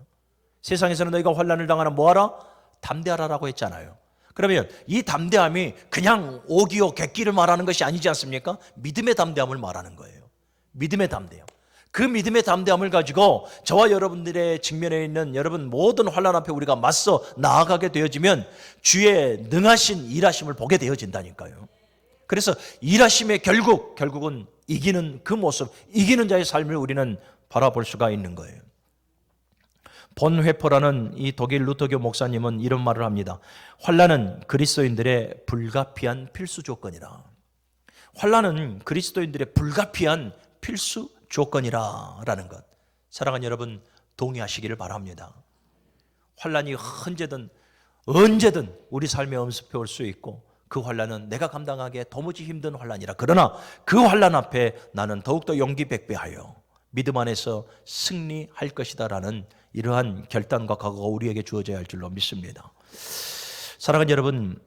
세상에서는 너희가 환난을 당하면 뭐하라? 담대하라라고 했잖아요. 그러면 이 담대함이 그냥 오기요 객기를 말하는 것이 아니지 않습니까? 믿음의 담대함을 말하는 거예요. 믿음의 담대함. 그 믿음의 담대함을 가지고 저와 여러분들의 직면에 있는 여러분 모든 환난 앞에 우리가 맞서 나아가게 되어지면 주의 능하신 일하심을 보게 되어진다니까요. 그래서 일하심의 결국은 이기는 그 모습, 이기는 자의 삶을 우리는 바라볼 수가 있는 거예요. 본회포라는 이 독일 루터교 목사님은 이런 말을 합니다. 환난은 그리스도인들의 불가피한 필수 조건이라. 환난은 그리스도인들의 불가피한 필수 조건이라는 것. 사랑하는 여러분, 동의하시기를 바랍니다. 환난이 언제든 우리 삶에 엄습해 올 수 있고 그 환난은 내가 감당하기에 도무지 힘든 환난이라. 그러나 그 환난 앞에 나는 더욱더 용기 백배하여 믿음 안에서 승리할 것이다라는 이러한 결단과 각오가 우리에게 주어져야 할 줄로 믿습니다. 사랑하는 여러분,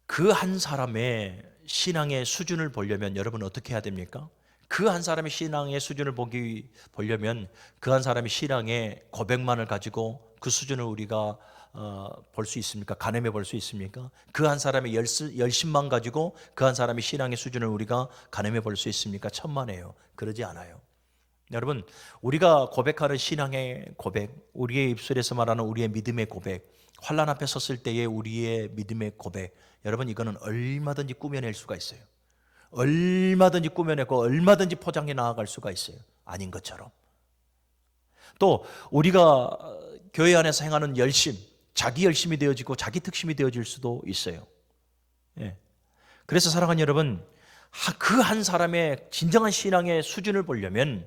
그 한 사람의 신앙의 수준을 보려면 여러분 어떻게 해야 됩니까? 그 한 사람의 신앙의 수준을 보려면 그 한 사람의 신앙의 고백만을 가지고 그 수준을 우리가 볼 수 있습니까? 가늠해 볼 수 있습니까? 그 한 사람의 열심만 가지고 그 한 사람의 신앙의 수준을 우리가 가늠해 볼 수 있습니까? 천만에요. 그러지 않아요. 여러분, 우리가 고백하는 신앙의 고백, 우리의 입술에서 말하는 우리의 믿음의 고백, 환난 앞에 섰을 때의 우리의 믿음의 고백, 여러분 이거는 얼마든지 꾸며낼 수가 있어요. 얼마든지 꾸며내고 얼마든지 포장해 나아갈 수가 있어요. 아닌 것처럼. 또 우리가 교회 안에서 행하는 열심, 자기 열심이 되어지고 자기 특심이 되어질 수도 있어요. 예. 그래서 사랑하는 여러분, 그 한 사람의 진정한 신앙의 수준을 보려면,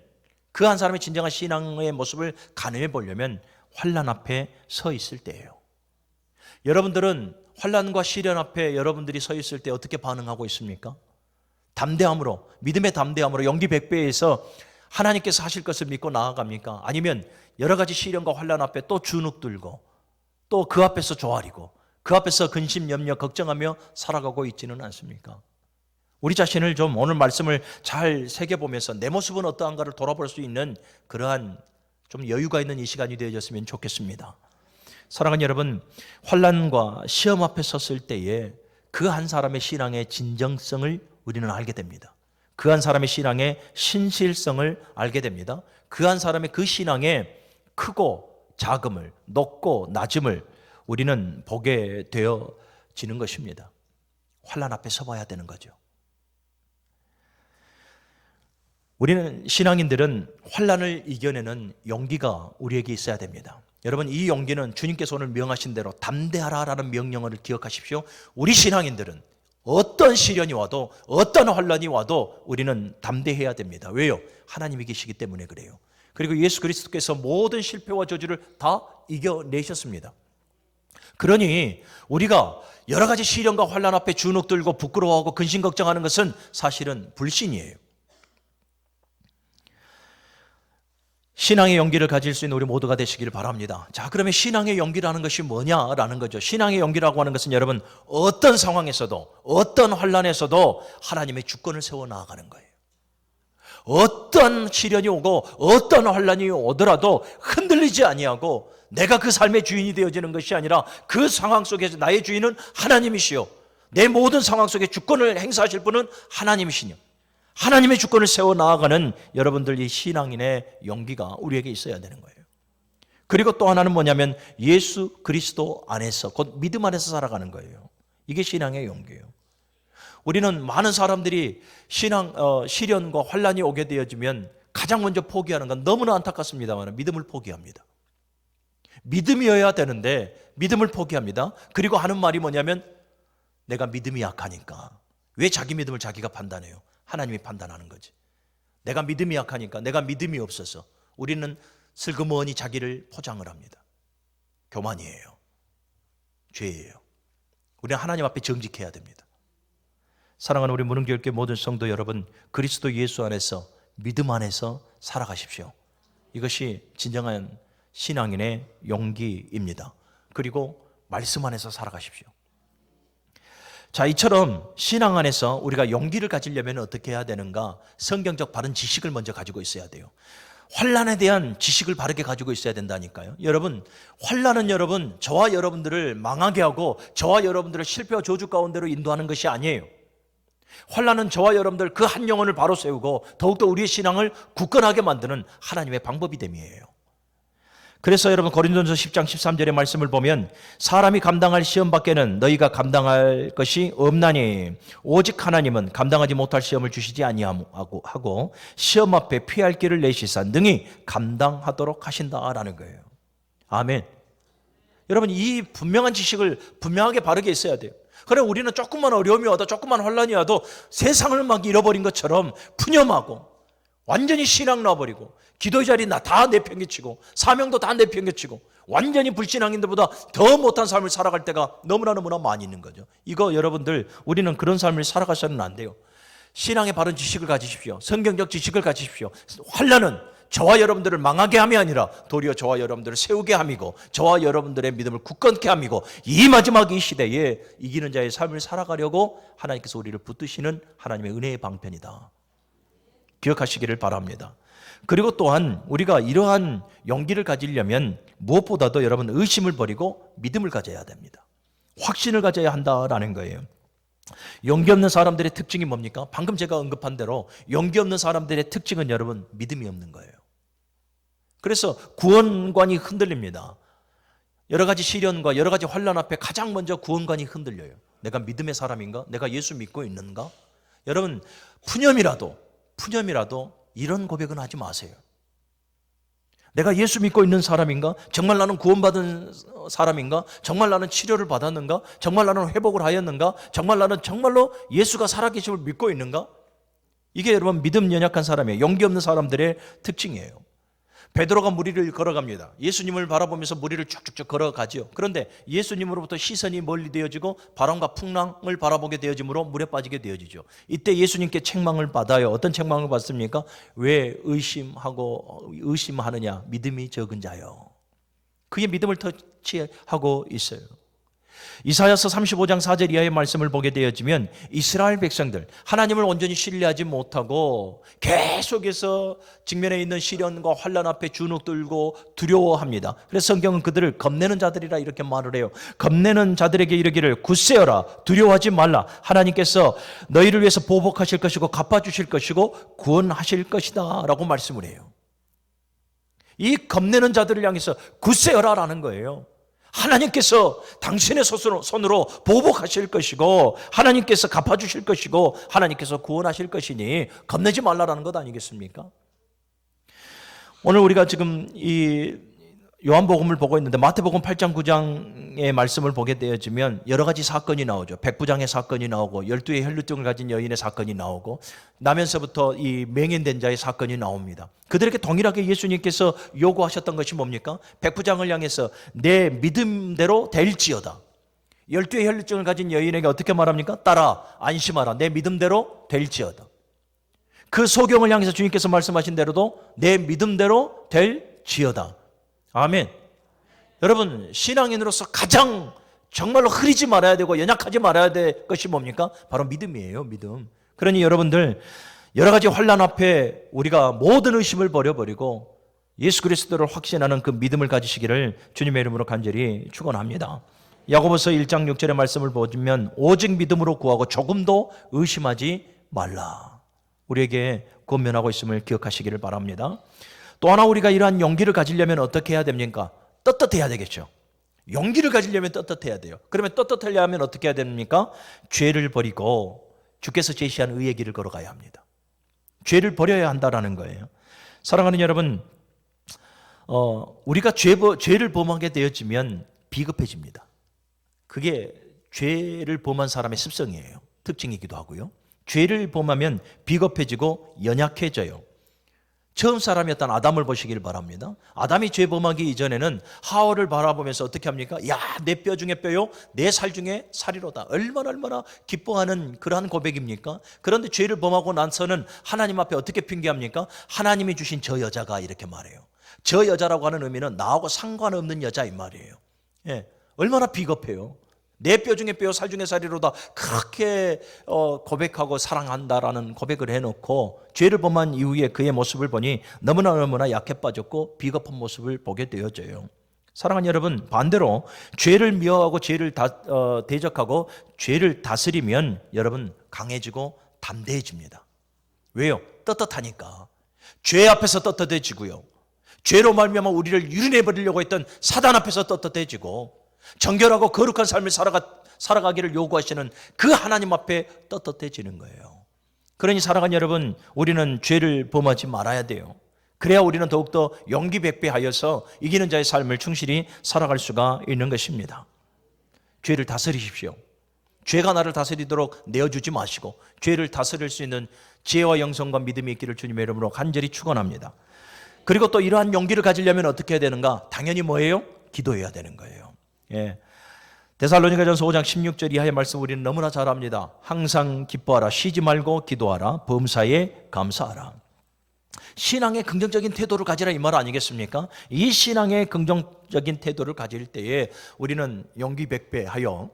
그 한 사람의 진정한 신앙의 모습을 가늠해 보려면 환난 앞에 서 있을 때예요. 여러분들은 환난과 시련 앞에 여러분들이 서 있을 때 어떻게 반응하고 있습니까? 담대함으로, 믿음의 담대함으로 용기 백배에서 하나님께서 하실 것을 믿고 나아갑니까? 아니면 여러 가지 시련과 환난 앞에 또 주눅 들고 또 그 앞에서 조아리고 그 앞에서 근심, 염려, 걱정하며 살아가고 있지는 않습니까? 우리 자신을 좀 오늘 말씀을 잘 새겨보면서 내 모습은 어떠한가를 돌아볼 수 있는 그러한 좀 여유가 있는 이 시간이 되어졌으면 좋겠습니다. 사랑하는 여러분, 환난과 시험 앞에 섰을 때에 그 한 사람의 신앙의 진정성을 우리는 알게 됩니다. 그 한 사람의 신앙의 신실성을 알게 됩니다. 그 한 사람의 그 신앙의 크고 작음을, 높고 낮음을 우리는 보게 되어지는 것입니다. 환난 앞에 서봐야 되는 거죠. 우리는 신앙인들은 환난을 이겨내는 용기가 우리에게 있어야 됩니다. 여러분, 이 용기는 주님께서 오늘 명하신 대로 담대하라라는 명령어를 기억하십시오. 우리 신앙인들은 어떤 시련이 와도 어떤 환난이 와도 우리는 담대해야 됩니다. 왜요? 하나님이 계시기 때문에 그래요. 그리고 예수 그리스도께서 모든 실패와 저주를 다 이겨내셨습니다. 그러니 우리가 여러 가지 시련과 환난 앞에 주눅 들고 부끄러워하고 근심 걱정하는 것은 사실은 불신이에요. 신앙의 용기를 가질 수 있는 우리 모두가 되시기를 바랍니다. 자, 그러면 신앙의 용기라는 것이 뭐냐라는 거죠. 신앙의 용기라고 하는 것은 여러분 어떤 상황에서도 어떤 환난에서도 하나님의 주권을 세워 나아가는 거예요. 어떤 시련이 오고 어떤 환난이 오더라도 흔들리지 아니하고 내가 그 삶의 주인이 되어지는 것이 아니라 그 상황 속에서 나의 주인은 하나님이시요, 내 모든 상황 속에 주권을 행사하실 분은 하나님이시니 하나님의 주권을 세워 나아가는 여러분들 이 신앙인의 용기가 우리에게 있어야 되는 거예요. 그리고 또 하나는 뭐냐면 예수 그리스도 안에서, 곧 믿음 안에서 살아가는 거예요. 이게 신앙의 용기예요. 우리는 많은 사람들이 시련과 환난이 오게 되어지면 가장 먼저 포기하는 건 너무나 안타깝습니다만 믿음을 포기합니다. 믿음이어야 되는데 믿음을 포기합니다. 그리고 하는 말이 뭐냐면 내가 믿음이 약하니까. 왜 자기 믿음을 자기가 판단해요? 하나님이 판단하는 거지. 내가 믿음이 약하니까, 내가 믿음이 없어서. 우리는 슬그머니 자기를 포장을 합니다. 교만이에요. 죄예요. 우리는 하나님 앞에 정직해야 됩니다. 사랑하는 우리 무릉교회 모든 성도 여러분, 그리스도 예수 안에서, 믿음 안에서 살아가십시오. 이것이 진정한 신앙인의 용기입니다. 그리고 말씀 안에서 살아가십시오. 자, 이처럼 신앙 안에서 우리가 용기를 가지려면 어떻게 해야 되는가? 성경적 바른 지식을 먼저 가지고 있어야 돼요. 환난에 대한 지식을 바르게 가지고 있어야 된다니까요. 여러분, 환난은 여러분, 저와 여러분들을 망하게 하고 저와 여러분들을 실패와 저주 가운데로 인도하는 것이 아니에요. 환난은 저와 여러분들 그 한 영혼을 바로 세우고 더욱더 우리의 신앙을 굳건하게 만드는 하나님의 방법이 됨이에요. 그래서 여러분 고린도전서 10장 13절의 말씀을 보면 사람이 감당할 시험 밖에는 너희가 감당할 것이 없나니 오직 하나님은 감당하지 못할 시험을 주시지 아니하고 시험 앞에 피할 길을 내시사 능히 감당하도록 하신다라는 거예요. 아멘. 여러분, 이 분명한 지식을 분명하게 바르게 있어야 돼요. 그래, 우리는 조금만 어려움이 와도 조금만 환난이 와도 세상을 막 잃어버린 것처럼 푸념하고 완전히 신앙 놔버리고 기도의 자리 다 내팽개치고 사명도 다 내팽개치고 완전히 불신앙인들보다 더 못한 삶을 살아갈 때가 너무나 많이 있는 거죠. 이거 여러분들, 우리는 그런 삶을 살아가서는 안 돼요. 신앙의 바른 지식을 가지십시오. 성경적 지식을 가지십시오. 환난은 저와 여러분들을 망하게 함이 아니라 도리어 저와 여러분들을 세우게 함이고 저와 여러분들의 믿음을 굳건케 함이고 이 마지막 이 시대에 이기는 자의 삶을 살아가려고 하나님께서 우리를 붙드시는 하나님의 은혜의 방편이다. 기억하시기를 바랍니다. 그리고 또한 우리가 이러한 용기를 가지려면 무엇보다도 여러분 의심을 버리고 믿음을 가져야 됩니다. 확신을 가져야 한다라는 거예요. 용기 없는 사람들의 특징이 뭡니까? 방금 제가 언급한 대로 용기 없는 사람들의 특징은 여러분 믿음이 없는 거예요. 그래서 구원관이 흔들립니다. 여러 가지 시련과 여러 가지 환난 앞에 가장 먼저 구원관이 흔들려요. 내가 믿음의 사람인가? 내가 예수 믿고 있는가? 여러분, 푸념이라도 이런 고백은 하지 마세요. 내가 예수 믿고 있는 사람인가? 정말 나는 구원받은 사람인가? 정말 나는 치료를 받았는가? 정말 나는 회복을 하였는가? 정말 나는 정말로 예수가 살아계심을 믿고 있는가? 이게 여러분 믿음 연약한 사람이에요. 용기 없는 사람들의 특징이에요. 베드로가 무리를 걸어갑니다. 예수님을 바라보면서 무리를 쭉쭉쭉 걸어가지요. 그런데 예수님으로부터 시선이 멀리 되어지고 바람과 풍랑을 바라보게 되어지므로 물에 빠지게 되어지죠. 이때 예수님께 책망을 받아요. 어떤 책망을 받습니까? 왜 의심하느냐? 믿음이 적은 자요. 그게 믿음을 터치하고 있어요. 이사야서 35장 4절 이하의 말씀을 보게 되어지면 이스라엘 백성들, 하나님을 온전히 신뢰하지 못하고 계속해서 직면에 있는 시련과 환난 앞에 주눅 들고 두려워합니다. 그래서 성경은 그들을 겁내는 자들이라 이렇게 말을 해요. 겁내는 자들에게 이르기를 굳세어라, 두려워하지 말라. 하나님께서 너희를 위해서 보복하실 것이고 갚아주실 것이고 구원하실 것이다 라고 말씀을 해요. 이 겁내는 자들을 향해서 굳세어라 라는 거예요. 하나님께서 당신의 손으로 보복하실 것이고 하나님께서 갚아주실 것이고 하나님께서 구원하실 것이니 겁내지 말라라는 것 아니겠습니까? 오늘 우리가 지금 이 요한복음을 보고 있는데 마태복음 8장 9장의 말씀을 보게 되어지면 여러 가지 사건이 나오죠. 백부장의 사건이 나오고 12의 혈루증을 가진 여인의 사건이 나오고 나면서부터 이 맹인된 자의 사건이 나옵니다. 그들에게 동일하게 예수님께서 요구하셨던 것이 뭡니까? 백부장을 향해서 내 믿음대로 될지어다. 12의 혈루증을 가진 여인에게 어떻게 말합니까? 따라 안심하라. 내 믿음대로 될지어다. 그 소경을 향해서 주님께서 말씀하신 대로도 내 믿음대로 될지어다. 아멘. 여러분, 신앙인으로서 가장 정말로 흐리지 말아야 되고 연약하지 말아야 될 것이 뭡니까? 바로 믿음이에요. 믿음. 그러니 여러분들 여러 가지 환난 앞에 우리가 모든 의심을 버려버리고 예수 그리스도를 확신하는 그 믿음을 가지시기를 주님의 이름으로 간절히 축원합니다. 야고보서 1장 6절의 말씀을 보면 오직 믿음으로 구하고 조금도 의심하지 말라. 우리에게 권면하고 있음을 기억하시기를 바랍니다. 또 하나 우리가 이러한 용기를 가지려면 어떻게 해야 됩니까? 떳떳해야 되겠죠. 용기를 가지려면 떳떳해야 돼요. 그러면 떳떳하려면 어떻게 해야 됩니까? 죄를 버리고 주께서 제시한 의의 길을 걸어가야 합니다. 죄를 버려야 한다라는 거예요. 사랑하는 여러분, 우리가 죄를 범하게 되어지면 비겁해집니다. 그게 죄를 범한 사람의 습성이에요. 특징이기도 하고요. 죄를 범하면 비겁해지고 연약해져요. 처음 사람이었던 아담을 보시길 바랍니다. 아담이 죄 범하기 이전에는 하와를 바라보면서 어떻게 합니까? 야, 내 뼈 중에 뼈요, 내 살 중에 살이로다. 얼마나 기뻐하는 그러한 고백입니까? 그런데 죄를 범하고 나서는 하나님 앞에 어떻게 핑계합니까? 하나님이 주신 저 여자가 이렇게 말해요. 저 여자라고 하는 의미는 나하고 상관없는 여자인 말이에요. 예, 얼마나 비겁해요. 내 뼈 중에 뼈, 살 중에 살이로다. 그렇게 고백하고 사랑한다라는 고백을 해놓고 죄를 범한 이후에 그의 모습을 보니 너무나 약해 빠졌고 비겁한 모습을 보게 되어져요. 사랑하는 여러분, 반대로 죄를 미워하고 죄를 대적하고 죄를 다스리면 여러분 강해지고 담대해집니다. 왜요? 떳떳하니까. 죄 앞에서 떳떳해지고요. 죄로 말미암아 우리를 유린해버리려고 했던 사단 앞에서 떳떳해지고 정결하고 거룩한 삶을 살아가기를 요구하시는 그 하나님 앞에 떳떳해지는 거예요. 그러니 사랑하는 여러분, 우리는 죄를 범하지 말아야 돼요. 그래야 우리는 더욱더 용기 백배하여서 이기는 자의 삶을 충실히 살아갈 수가 있는 것입니다. 죄를 다스리십시오. 죄가 나를 다스리도록 내어주지 마시고 죄를 다스릴 수 있는 지혜와 영성과 믿음이 있기를 주님의 이름으로 간절히 축원합니다. 그리고 또 이러한 용기를 가지려면 어떻게 해야 되는가? 당연히 뭐예요? 기도해야 되는 거예요. 예. 데살로니가전서 5장 16절 이하의 말씀 우리는 너무나 잘 압니다. 항상 기뻐하라, 쉬지 말고 기도하라, 범사에 감사하라. 신앙의 긍정적인 태도를 가지라 이 말 아니겠습니까? 이 신앙의 긍정적인 태도를 가질 때에 우리는 용기 백배하여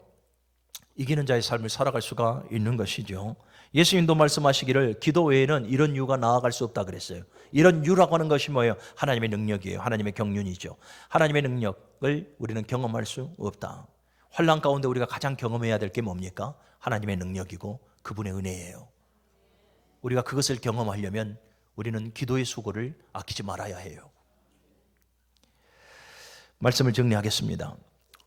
이기는 자의 삶을 살아갈 수가 있는 것이죠. 예수님도 말씀하시기를 기도 외에는 이런 유가 나아갈 수 없다 그랬어요. 이런 유라고 하는 것이 뭐예요? 하나님의 능력이에요. 하나님의 경륜이죠. 하나님의 능력을 우리는 경험할 수 없다. 환난 가운데 우리가 가장 경험해야 될 게 뭡니까? 하나님의 능력이고 그분의 은혜예요. 우리가 그것을 경험하려면 우리는 기도의 수고를 아끼지 말아야 해요. 말씀을 정리하겠습니다.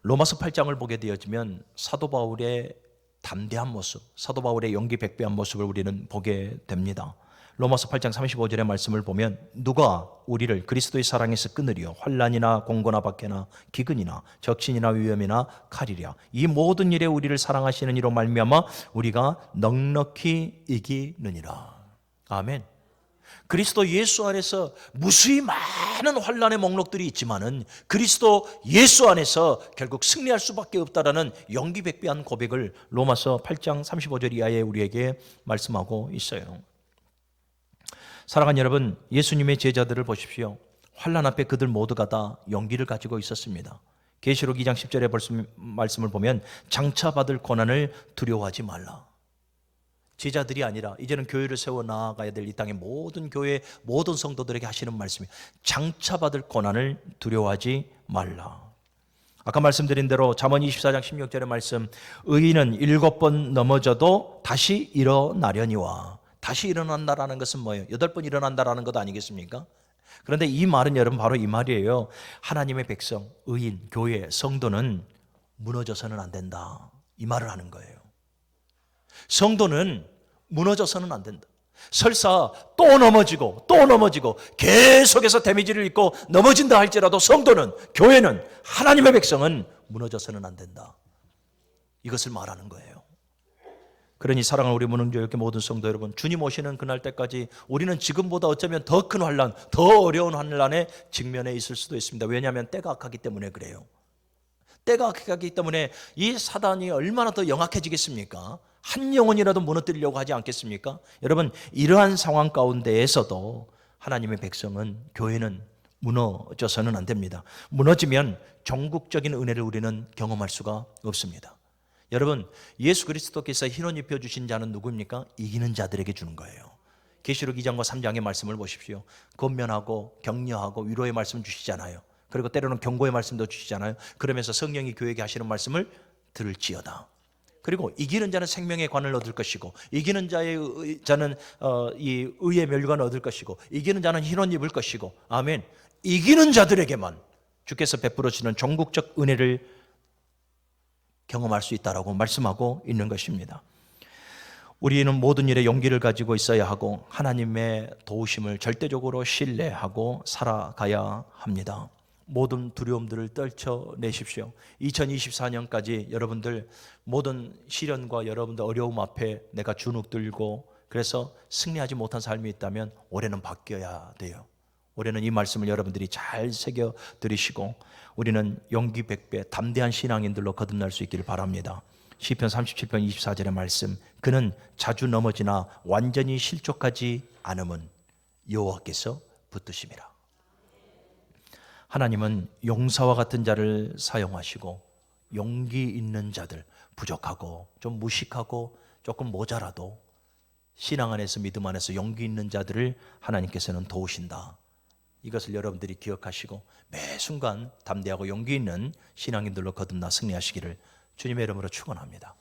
로마서 8장을 보게 되어지면 사도 바울의 담대한 모습, 사도 바울의 용기 백배한 모습을 우리는 보게 됩니다. 로마서 8장 35절의 말씀을 보면 누가 우리를 그리스도의 사랑에서 끊으리요? 환난이나 공고나 박해나 기근이나 적신이나 위험이나 칼이랴. 이 모든 일에 우리를 사랑하시는 이로 말미암아 우리가 넉넉히 이기느니라. 아멘. 그리스도 예수 안에서 무수히 많은 환난의 목록들이 있지만은 그리스도 예수 안에서 결국 승리할 수밖에 없다라는 용기 백배한 고백을 로마서 8장 35절 이하에 우리에게 말씀하고 있어요. 사랑하는 여러분, 예수님의 제자들을 보십시오. 환난 앞에 그들 모두가 다 용기를 가지고 있었습니다. 계시록 2장 10절의 말씀을 보면 장차 받을 고난을 두려워하지 말라. 제자들이 아니라 이제는 교회를 세워 나아가야 될 이 땅의 모든 교회, 모든 성도들에게 하시는 말씀이 장차 받을 고난을 두려워하지 말라. 아까 말씀드린 대로 잠언 24장 16절의 말씀, 의인은 7번 넘어져도 다시 일어나려니와. 다시 일어난다라는 것은 뭐예요? 8번 일어난다라는 것 아니겠습니까? 그런데 이 말은 여러분 바로 이 말이에요. 하나님의 백성, 의인, 교회, 성도는 무너져서는 안 된다. 이 말을 하는 거예요. 성도는 무너져서는 안 된다. 설사 또 넘어지고 계속해서 데미지를 입고 넘어진다 할지라도 성도는, 교회는, 하나님의 백성은 무너져서는 안 된다. 이것을 말하는 거예요. 그러니 사랑하는 우리 문흥교회 모든 성도 여러분, 주님 오시는 그날 때까지 우리는 지금보다 어쩌면 더 큰 환난, 더 어려운 환난에 직면해 있을 수도 있습니다. 왜냐하면 때가 악하기 때문에 그래요. 때가 악하기 때문에 이 사단이 얼마나 더 영악해지겠습니까? 한 영혼이라도 무너뜨리려고 하지 않겠습니까? 여러분, 이러한 상황 가운데에서도 하나님의 백성은, 교회는 무너져서는 안 됩니다. 무너지면 종국적인 은혜를 우리는 경험할 수가 없습니다. 여러분, 예수 그리스도께서 흰옷 입혀주신 자는 누구입니까? 이기는 자들에게 주는 거예요. 계시록 2장과 3장의 말씀을 보십시오. 권면하고 격려하고 위로의 말씀 주시잖아요. 그리고 때로는 경고의 말씀도 주시잖아요. 그러면서 성령이 교회에게 하시는 말씀을 들을지어다. 그리고 이기는 자는 생명의 관을 얻을 것이고, 이기는 자는 이 의의 멸관을 얻을 것이고, 이기는 자는 흰옷 입을 것이고, 아멘. 이기는 자들에게만 주께서 베풀어 주시는 종국적 은혜를 경험할 수 있다라고 말씀하고 있는 것입니다. 우리는 모든 일에 용기를 가지고 있어야 하고 하나님의 도우심을 절대적으로 신뢰하고 살아가야 합니다. 모든 두려움들을 떨쳐내십시오. 2024년까지 여러분들 모든 시련과 여러분들 어려움 앞에 내가 주눅 들고 그래서 승리하지 못한 삶이 있다면 올해는 바뀌어야 돼요. 올해는 이 말씀을 여러분들이 잘 새겨 들으시고 우리는 용기 100배 담대한 신앙인들로 거듭날 수 있기를 바랍니다. 시편 37편 24절의 말씀, 그는 자주 넘어지나 완전히 실족하지 않음은 여호와께서 붙드심이라. 하나님은 용사와 같은 자를 사용하시고 용기 있는 자들, 부족하고 좀 무식하고 조금 모자라도 신앙 안에서 믿음 안에서 용기 있는 자들을 하나님께서는 도우신다. 이것을 여러분들이 기억하시고 매 순간 담대하고 용기 있는 신앙인들로 거듭나 승리하시기를 주님의 이름으로 축원합니다.